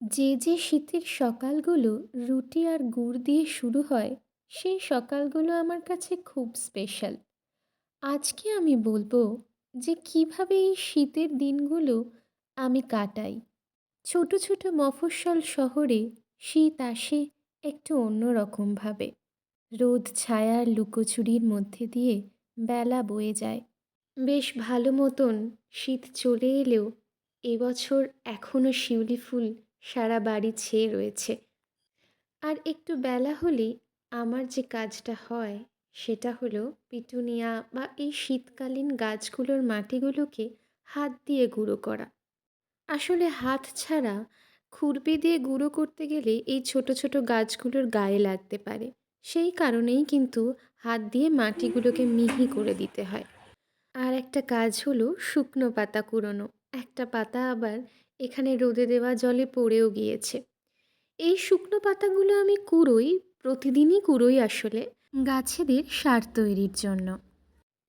যে শীতের সকালগুলো রুটি আর গুড় দিয়ে শুরু হয়, সেই সকালগুলো আমার কাছে খুব স্পেশাল। আজকে আমি বলবো যে কিভাবে এই শীতের দিনগুলো আমি কাটাই। ছোট ছোট মফস্বল শহরে শীত আসে একটু অন্যরকমভাবে। রোদ ছায়ার লুকোচুরির মধ্যে দিয়ে বেলা বয়ে যায়। বেশ ভালো মতন শীত চলে এলেও এবছর এখনো শিউলি ফুল সারা বাড়ি ছেয়ে রয়েছে। আর একটু বেলা হলেই আমার যে কাজটা হয় সেটা হলো পিটুনিয়া বা এই শীতকালীন গাছগুলোর মাটিগুলোকে হাত দিয়ে গুঁড়ো করা। আসলে হাত ছাড়া খুরপি দিয়ে গুঁড়ো করতে গেলে এই ছোট ছোট গাছগুলোর গায়ে লাগতে পারে। সেই কারণেই কিন্তু হাত দিয়ে মাটিগুলোকে মিহি করে দিতে হয়। আর একটা কাজ হলো শুকনো পাতা কুড়োনো। একটা পাতা আবার এখানে রোদে দেওয়া জলে পড়েও গিয়েছে। এই শুকনো পাতাগুলো আমি কুড়োই, প্রতিদিনই কুড়োই আসলে, গাছেদের সার তৈরির জন্য।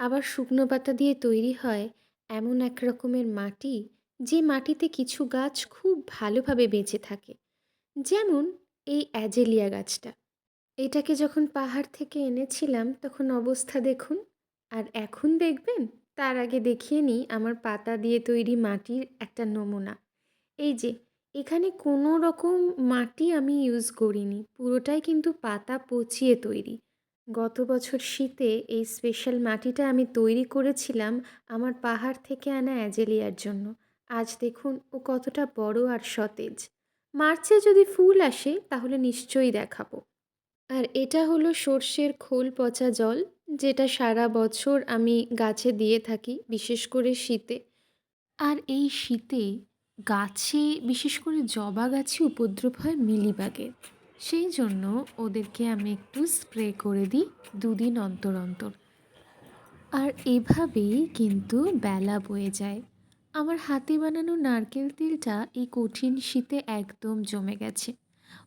আবার শুকনো পাতা দিয়ে তৈরি হয় এমন এক রকমের মাটি, যে মাটিতে কিছু গাছ খুব ভালোভাবে বেঁচে থাকে। যেমন এই অ্যাজেলিয়া গাছটা। এটাকে যখন পাহাড় থেকে এনেছিলাম তখন অবস্থা দেখুন। আর এখন দেখবেন, তার আগে দেখিয়ে নিই আমার পাতা দিয়ে তৈরি মাটির একটা নমুনা। এই যে, এখানে কোনো রকম মাটি আমি ইউজ করিনি, পুরোটাই কিন্তু পাতা পচিয়ে তৈরি। গত বছর শীতে এই স্পেশাল মাটিটা আমি তৈরি করেছিলাম আমার পাহাড় থেকে আনা অ্যাজেলিয়ার জন্য। আজ দেখুন ও কতটা বড় আর সতেজ। মার্চে যদি ফুল আসে তাহলে নিশ্চয়ই দেখাবো। আর এটা হলো সর্ষের খোল পচা জল, যেটা সারা বছর আমি গাছে দিয়ে থাকি, বিশেষ করে শীতে। আর এই শীতে গাছে, বিশেষ করে জবা গাছে উপদ্রব হয় মিলিবাগের। সেই জন্য ওদেরকে আমি একটু স্প্রে করে দিই দুদিন অন্তর অন্তর। আর এভাবেই কিন্তু বেলা বয়ে যায়। আমার হাতে বানানো নারকেল তেলটা এই কঠিন শীতে একদম জমে গেছে।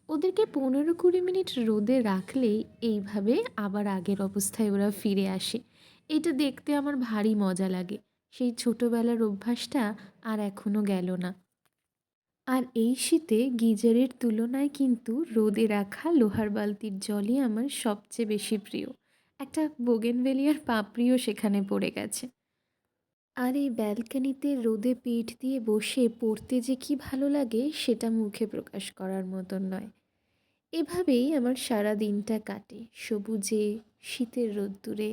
ওদেরকে 15-20 মিনিট রোদে রাখলেই এইভাবে আবার আগের অবস্থায় ওরা ফিরে আসে। এটা দেখতে আমার ভারী মজা লাগে। সেই ছোটবেলার অভ্যাসটা আর এখনো গেল না। আর এই শীতে গিজারের তুলনায় কিন্তু রোদে রাখা লোহার বালতির জলই আমার সবচেয়ে বেশি প্রিয়। একটা বোগেনভেলিয়ার পাপড়িও সেখানে পড়ে গেছে। আর এই ব্যালকনিতে রোদে পিঠ দিয়ে বসে পড়তে যে কি ভালো লাগে সেটা মুখে প্রকাশ করার মতন নয়। এভাবেই আমার সারা দিনটা কাটে, সবুজে, শীতের রোদ্দুরে।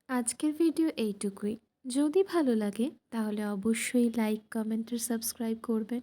আজকের ভিডিও এইটুকুই। যদি ভালো লাগে তাহলে অবশ্যই লাইক, কমেন্ট আর সাবস্ক্রাইব করবেন।